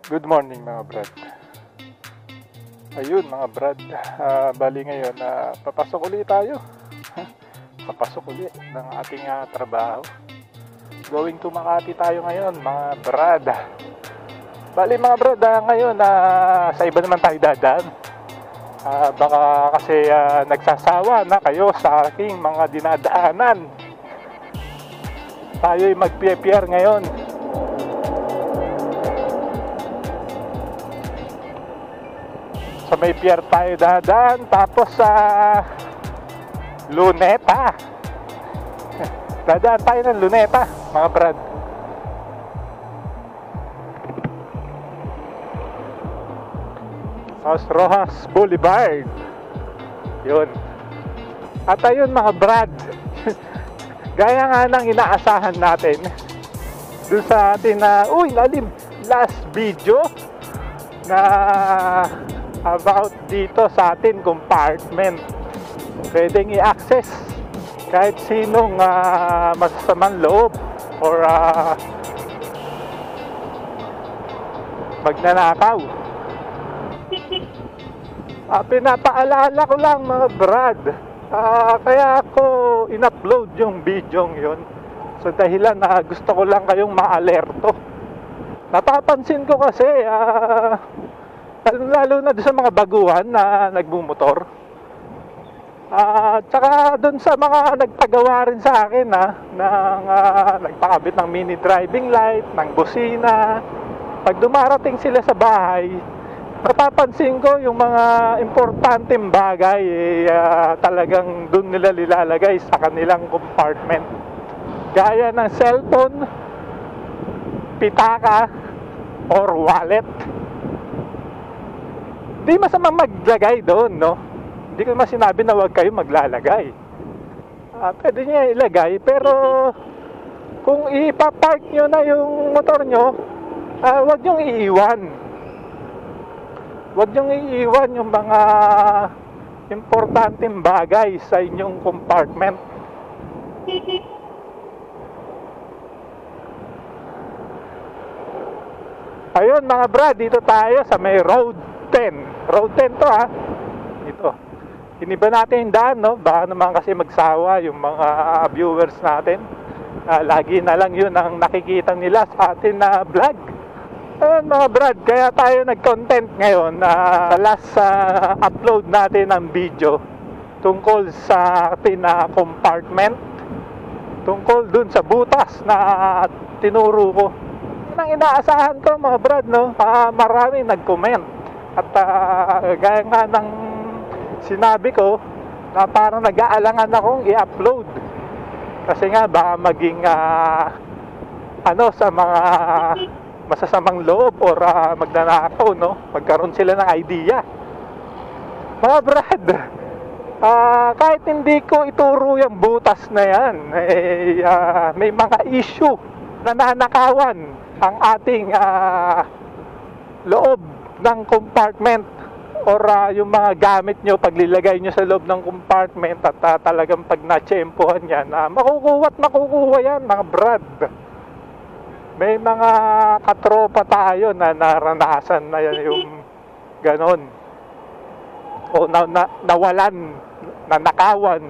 Good morning mga brad. Ayun mga brad, bali ngayon papasok ulit tayo. Papasok ulit ng ating trabaho. Going to Makati tayo ngayon mga brad. Bali mga brad, ngayon sa iba naman tayo dadaan. Baka kasi nagsasawa na kayo sa aking mga dinadaanan. Tayo'y mag-PR ngayon. So may pier tayo dadaan, tapos sa Luneta. Dadaan tayo ng Luneta mga brad. Los Rojas Boulevard. Yun. At ayun mga brad, gaya nga ng inaasahan natin dun sa atin last video na about dito sa atin compartment, pwedeng i-access kahit sinong masasamang loob or magnanakaw. Pinapaalala ko lang mga brad, kaya ako in-upload yung video yun. So dahilan na gusto ko lang kayong ma-alerto. Napapansin ko kasi lalo na doon sa mga baguhan na nagmumotor. Tsaka doon sa mga nagpagawa rin sa akin nagpakabit ng mini driving light, ng busina. Pag dumarating sila sa bahay, napapansin ko yung mga importanteng bagay talagang doon nila nilalagay sa kanilang compartment. Gaya ng cellphone, pitaka, or wallet. Di masamang maglagay doon, no? Hindi ko naman sinabi na huwag kayo maglalagay. Pwede nyo ilagay, pero kung ipapark nyo na yung motor nyo, huwag nyo iiwan. Huwag nyo iiwan yung mga importanteng bagay sa inyong compartment. Ayun mga brad, dito tayo sa may Road 10. Road 10 to Ito. Iniba natin yung daan, no? Baka naman kasi magsawa yung mga viewers natin. Lagi na lang yun ang nakikita nila sa atin na vlog. Ayun mga brad, kaya tayo nag-content ngayon sa last upload natin ng video tungkol sa atin na compartment, tungkol dun sa butas na tinuro ko. Ang inaasahan ko mga brad, no? Marami nag-comment. At gaya nga ng sinabi ko, na parang nag-aalangan akong i-upload. Kasi nga baka maging sa mga masasamang loob or magnanakaw, no? Magkaroon sila ng idea. Mga brad, kahit hindi ko ituro yung butas na yan, may mga issue na nanakawan ang ating loob ng compartment or yung mga gamit nyo paglilagay nyo sa loob ng compartment at talagang pag natsyempohan yan, makukuha yan mga brad. May mga katropa tayo na naranasan na yan yung ganon o nawalan, nanakawan.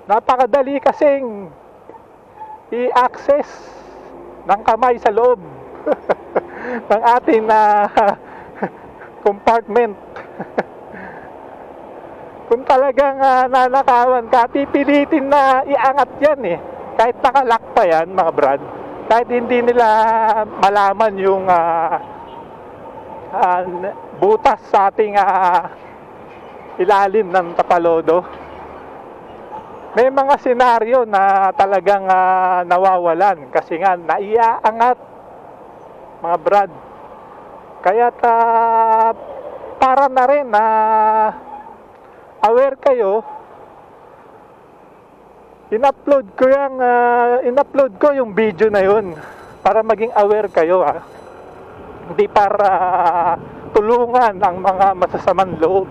Napakadali kasing i-access ng kamay sa loob ng ating compartment. Kung talagang nanakawan ka, pipilitin na iangat yan kahit nakalock pa yan mga brad, kahit hindi nila malaman yung butas sa ating ilalim ng tapalodo. May mga senaryo na talagang nawawalan kasi nga naiaangat mga brad. Kaya para na rin na aware kayo, in-upload ko yung video na yun para maging aware kayo hindi para tulungan ang mga masasamang loob.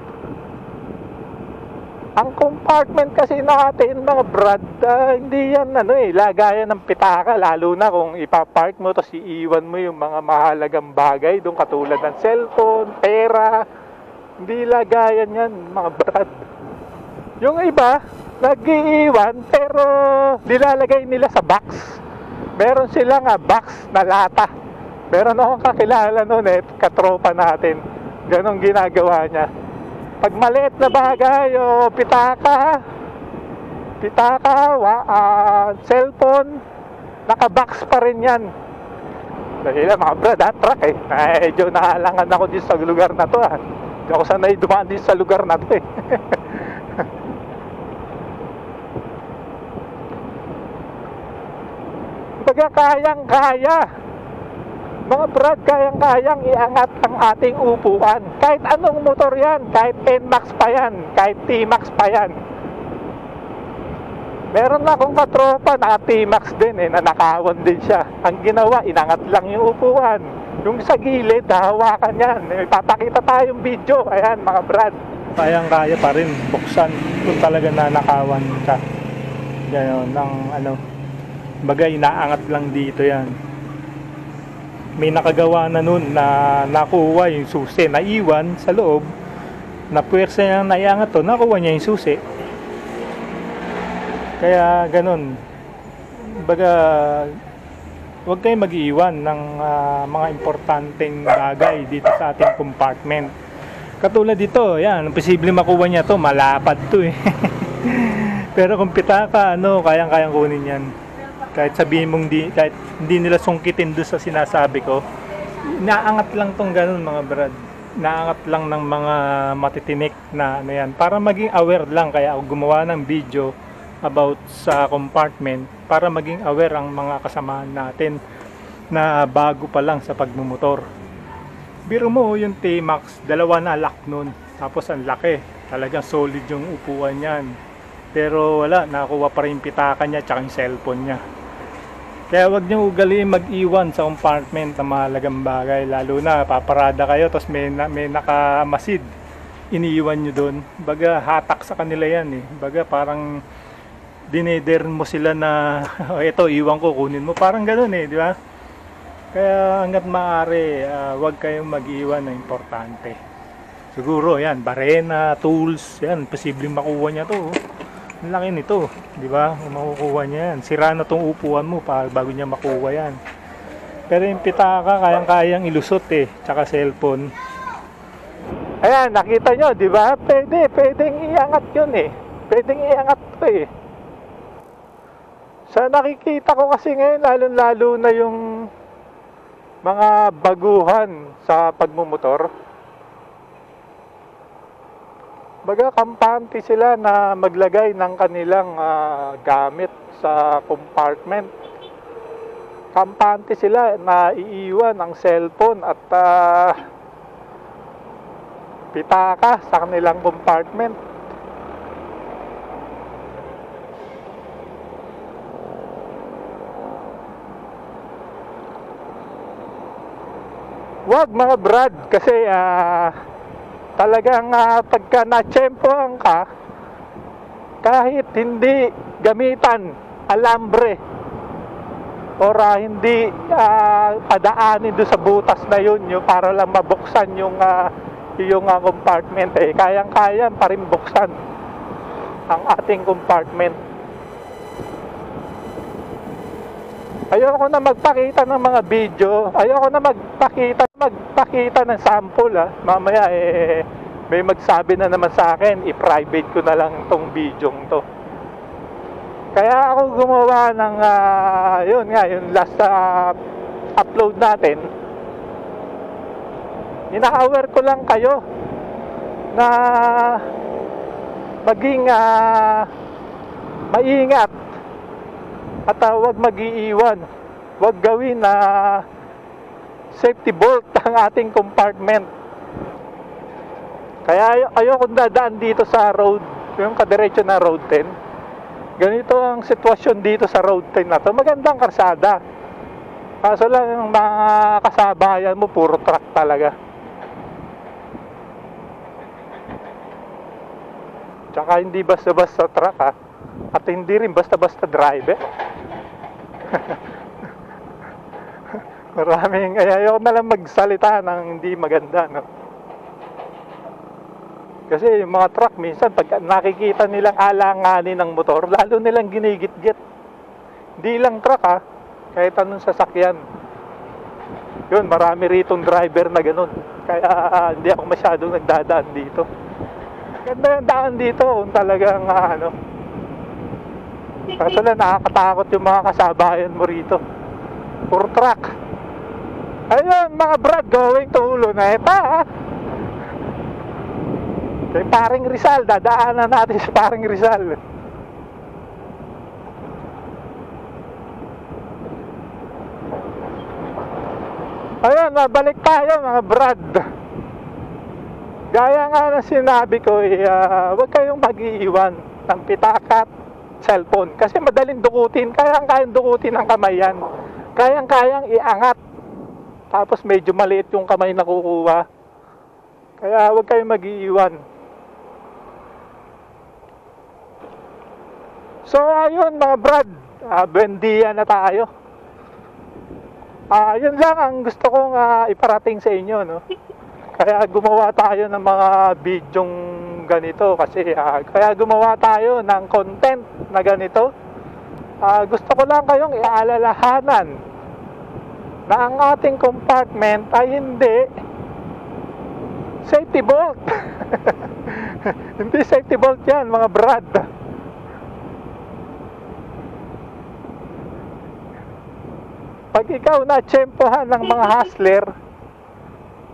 Ang compartment kasi natin mga brad, hindi yan lagayan ng pitaka, lalo na kung ipapark mo tapos iiwan mo yung mga mahalagang bagay doon katulad ng cellphone, pera. Hindi lagayan yan mga brad. Yung iba nag-iiwan pero nilalagay nila sa box. Meron silang box na lata. Meron akong kakilala noon katropa natin. Ganon ginagawa niya. Pag maliit na bagay o pitaka, cellphone, naka-box pa rin yan. Dahil mga brad, truck medyo naalangan ako din sa lugar na to Hindi ako sanay dumaan din sa lugar na to Baga kayang-kaya. Mga brad, kayang-kayang iangat ang ating upuan. Kahit anong motor yan, kahit NMAX pa yan, kahit T-Max pa yan. Meron na akong katropa, naka T-Max din na nakawan din siya. Ang ginawa, inangat lang yung upuan. Yung sa gilid, hawakan yan. May papakita tayong video. Ayan mga brad. Kayang-kaya pa rin buksan kung talaga na nakawan ka. Ganon, bagay, inaangat lang dito yan. May nakagawa na nun na nakuha yung susi, naiwan sa loob, na puwersa niya naiangat to, nakuha niya yung susi. Kaya ganun, baga, huwag kayong mag-iwan ng mga importanteng bagay dito sa ating compartment. Katulad dito, yan, posible makuha niya to, malapad to Pero kung pitaka, kayang-kayang kunin yan. Kahit sabihin mong kahit hindi nila sungkitin doon sa sinasabi ko, naangat lang tong ganun mga brad. Naangat lang ng mga matitinik na yan. Para maging aware lang, kaya ako gumawa ng video about sa compartment para maging aware ang mga kasamahan natin na bago pa lang sa pagmumotor. Biro mo yung T-Max, dalawa na lock nun. Tapos ang laki, talagang solid yung upuan yan. Pero wala, nakakuha pa rin yung pitaka niya tsaka yung cellphone niya. Kaya wag niyo ugaliin mag-iwan sa compartment ng mahalagang bagay, lalo na paparada kayo tapos may nakamasid, iniiwan niyo doon. Baga hatak sa kanila yan Baga parang dineder mo sila na ito iwan ko, kunin mo, parang ganoon di ba? Kaya hangga't maaari, wag kayong mag-iwan na importante. Siguro yan, barena, tools, yan, posibleng makuha niya to. Ang laki nito, di ba? Makukuha niya yan. Sira na tong upuan mo bago niya makuha yan. Pero yung pitaka, kayang-kayang ilusot tsaka cellphone. Ayan, nakita nyo, di ba? Pwedeng iangat yun Pwedeng iangat to Sa nakikita ko kasi ngayon, lalo na yung mga baguhan sa pagmumotor. Baga kampante sila na maglagay ng kanilang gamit sa compartment. Kampante sila na iiwan ang cellphone at pitaka sa kanilang compartment. Wag mga brad, kasi talagang pagka natsempohan ka, kahit hindi gamitan alambre or hindi padaanin doon sa butas na yun para lang mabuksan yung compartment kayang-kaya pa rin buksan ang ating compartment. Ayoko na magpakita ng mga video, ayoko na magpakita ng sample mamaya may magsabi na naman sa akin, i-private ko na lang tong video to. Kaya ako gumawa ng yung last upload natin. Ina-aware ko lang kayo na maging maingat at huwag mag-iiwan, huwag gawin na safety bolt ang ating compartment. Kaya ayoko dadaan dito sa road, yung kadiretso na road 10. Ganito ang sitwasyon dito sa road 10 na to. Magandang karsada, kaso lang yung mga kasabayan mo puro truck talaga. Tsaka hindi basta-basta truck ha. At hindi rin basta-basta driver. Maraming, ayaw na lang magsalita ng hindi maganda, no? Kasi yung mga truck minsan pag nakikita nilang alanganin ng motor, lalo nilang ginigit-git. Hindi lang truck ha, kahit anong sasakyan. Yun, marami ritong driver na ganun. Kaya hindi ako masyadong nagdadaan dito. Ganda yung daan dito kung talagang ano. Kaso lang nakakatakot yung mga kasabayan mo rito. Puro truck. Ayun mga brad, going to Luneta ha. Kay Paring Rizal, dadaanan natin sa Paring Rizal. Ayun, mabalik tayo mga brad. Gaya nga na sinabi ko, huwag kayong mag-iiwan ng pitaka at cellphone. Kasi madaling dukutin, kayang-kayang dukutin ang kamay yan. Kayang-kayang iangat. Tapos medyo maliit yung kamay na kukuha. Kaya huwag kayong mag-iiwan. So ayun mga brad, buendia na tayo. Yun lang ang gusto kong iparating sa inyo, no? Kaya gumawa tayo ng mga bidyong ganito kasi kaya gumawa tayo ng content na ganito. Gusto ko lang kayong iaalalahanan na ang ating compartment ay hindi safety bolt. Hindi safety bolt yan mga brad. Pag ikaw na-tsempohan ng mga hustler,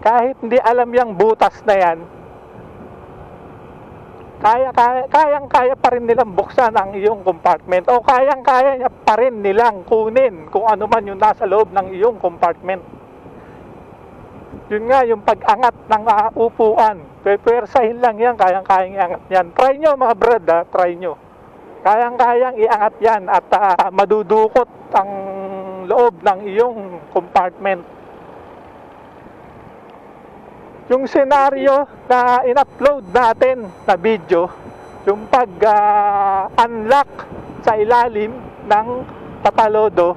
kahit hindi alam yung butas na yan, kayang-kaya pa rin nilang buksan ang iyong compartment o kayang-kaya niya pa rin nilang kunin kung ano man yung nasa loob ng iyong compartment. Yun nga, yung pag-angat ng upuan, pwersahin lang yan, kayang-kayang iangat yan. Try nyo mga brad try nyo. Kayang-kayang iangat yan at madudukot ang loob ng iyong compartment. Yung senaryo na in-upload natin na video, yung pag-unlock sa ilalim ng tapalodo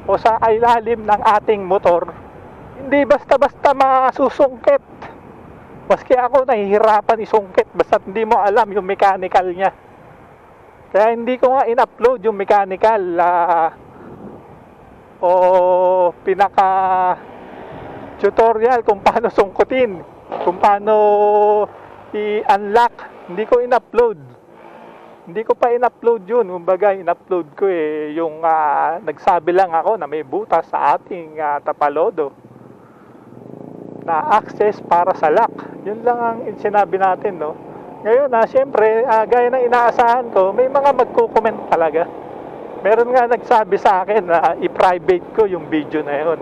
o sa ilalim ng ating motor, hindi basta-basta masusungkit. Maski ako nahihirapan isungkit basta hindi mo alam yung mechanical niya. Kaya hindi ko nga in-upload yung mechanical o pinaka tutorial kung paano sungkutin, kung paano i-unlock. Hindi ko in-upload. Hindi ko pa in-upload yun. Kumbaga, in-upload ko yung nagsabi lang ako na may butas sa ating tapalodo na access para sa lock. Yun lang ang sinabi natin, no? Ngayon, syempre, gaya ng inaasahan ko, may mga magko-comment talaga. Meron nga nagsabi sa akin na i-private ko yung video na yun.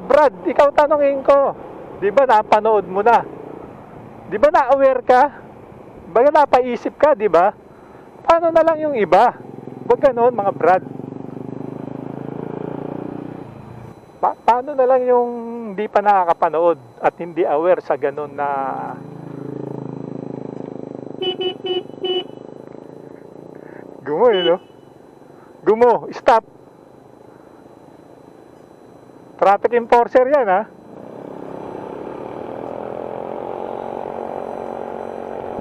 Brad, ikaw tanongin ko, di ba napanood mo na? Di ba na-aware ka? Baga napaisip ka, di ba? Paano na lang yung iba? Huwag ganoon mga Brad. Paano na lang yung hindi pa nakakapanood at hindi aware sa ganoon na gumo no? Gumo, stop. Traffic enforcer yan ha.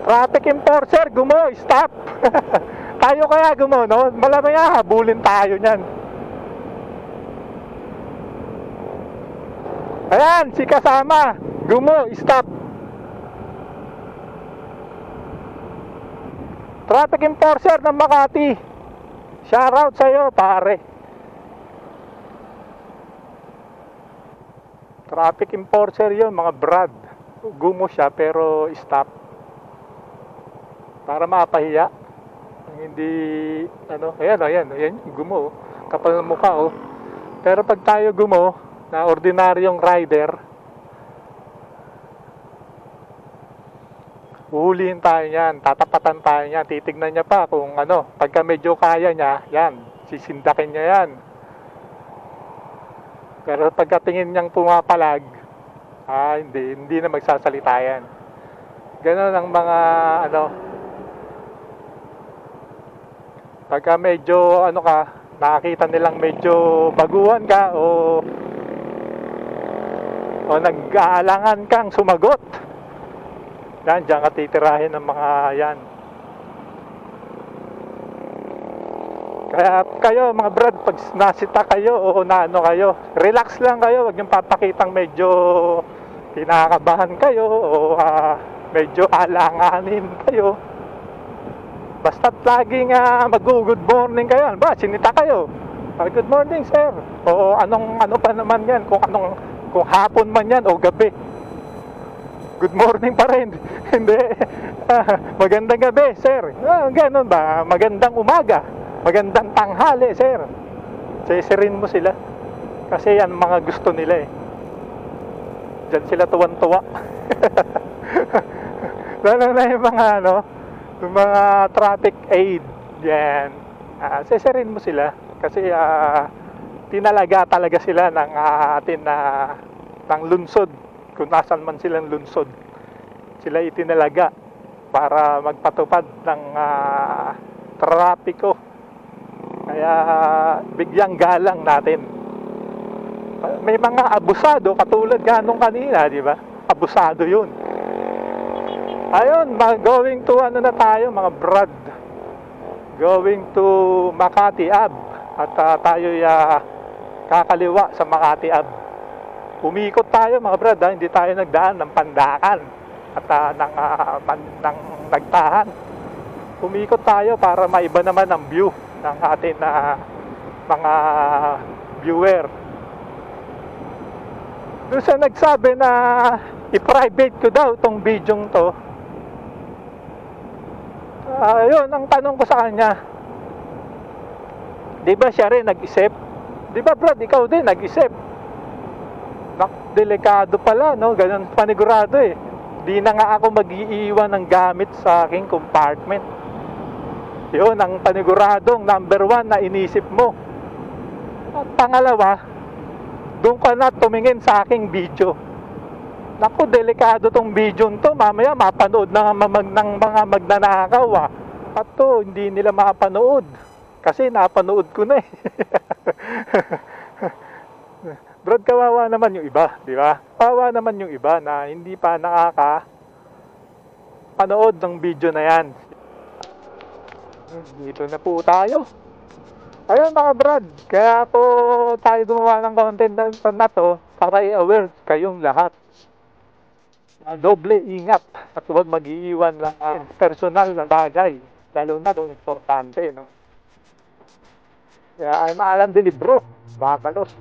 Traffic enforcer, gumo, stop. Tayo kaya gumo, no? Malamang habulin tayo niyan. Ayan, si kasama. Gumo, stop. Traffic enforcer ng Makati. Shoutout sa'yo, pare. Traffic enforcer yun, mga Brad. Gumo siya, pero stop. Para mapahiya. Hindi, ayan, gumo. Kapal ng mukha, oh. Pero pag tayo gumo, na ordinaryong rider, uhulihin tayo niyan, tatapatan tayo niyan, titignan niya pa kung pagka medyo kaya niya, yan, sisindakin niya yan. Pero pagkatingin niyang pumapalag, hindi na magsasalita yan. Ganon ang mga ano, pagka medyo ano ka, nakakita nilang medyo baguhan ka o nag-aalangan kang sumagot, yan, diyan ka titirahin ng mga yan. Kaya kayo mga brad, pag nasita kayo o naano kayo, relax lang kayo, huwag niyong papakitang medyo kinakabahan kayo o medyo alanganin kayo. Basta't laging mag-good morning kayo. Ba, sinita kayo. Good morning, sir. O ano pa naman yan, kung hapon man yan o gabi. Good morning pa rin. Hindi. Magandang gabi, sir. Ganun ba? Magandang umaga. Magandang tanghali, sir. Sisirin mo sila. Kasi yan mga gusto nila eh. Diyan sila tuwan-tuwa. Lalo na yung mga yung mga traffic aid. Yan. Sisirin mo sila. Kasi tinalaga talaga sila ng atin ng lunsod. Kung nasan man silang lunsod. Sila itinalaga para magpatupad ng trapiko. Kaya bigyang galang natin. May mga abusado katulad ganong kanina, di ba? Abusado 'yun. Ayun, going to na tayo mga brad. Going to Makati Ave at tayo kakaliwa sa Makati Ave. Umikot tayo mga brad, hindi tayo nagdaan ng Pandakan at ng Nagtahan. Umikot tayo para maiba naman ang view ng atin mga viewer. Doon sa nagsabi na i-private ko daw itong bidyong to, yun ang tanong ko sa kanya. Di ba siya rin nag-isip? Di ba brad, ikaw din nag-isip? Delikado pala, no? Ganun panigurado eh. Di na nga ako mag-iiwan ng gamit sa aking compartment. Yun ang paniguradong number 1 na inisip mo. At pangalawa, doon ka na tumingin sa aking video. Naku, delikado tong video to. Mamaya mapanood ng mga magnanakaw At to, hindi nila mapanood. Kasi napanood ko na eh. Brad, kawawa naman yung iba, di ba? Kawawa naman yung iba na hindi pa nakapanood ng video na yan. Dito na po tayo. Ayun mga brad, kaya po tayo gumawa ng content na to para i-aware kayong lahat. Doble ingat at huwag mag-iiwan lang personal na bagay, lalo na itong importante, no? Kaya ay maalam din ni bro, bakalos.